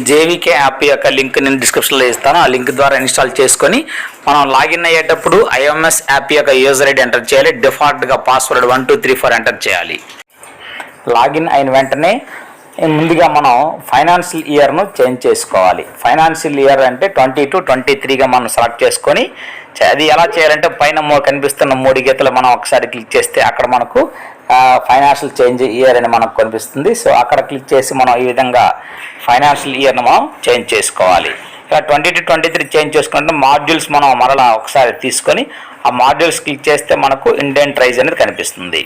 JVK app యొక్క link నేను డిస్క్రిప్షన్లో ఇస్తాను. ఆ లింక్ ద్వారా ఇన్స్టాల్ చేసుకొని మనం లాగిన్ అయ్యేటప్పుడు ఐఎంఎస్ యాప్ యొక్క యూజర్ ఐడి ఎంటర్ చేయాలి. డిఫాల్ట్గా పాస్వర్డ్ 1234 ఎంటర్ చేయాలి. లాగిన్ అయిన వెంటనే ముందుగా మనం ఫైనాన్షియల్ ఇయర్ను చేంజ్ చేసుకోవాలి. ఫైనాన్షియల్ ఇయర్ అంటే 20 to 23గా మనం సెలెక్ట్ చేసుకొని అది ఎలా చేయాలంటే పైన కనిపిస్తున్న 3 గీతలు మనం ఒకసారి క్లిక్ చేస్తే అక్కడ మనకు ఫైనాన్షియల్ చేంజ్ ఇయర్ అని మనకు కనిపిస్తుంది. సో అక్కడ క్లిక్ చేసి మనం ఈ విధంగా ఫైనాన్షియల్ ఇయర్ను మనం చేంజ్ చేసుకోవాలి. ఇలా 20 to 23 చేంజ్ చేసుకుంటే మాడ్యూల్స్ మనం మరలా ఒకసారి తీసుకొని ఆ మాడ్యూల్స్ క్లిక్ చేస్తే మనకు ఇండెంట్ రైజ్ అనేది కనిపిస్తుంది.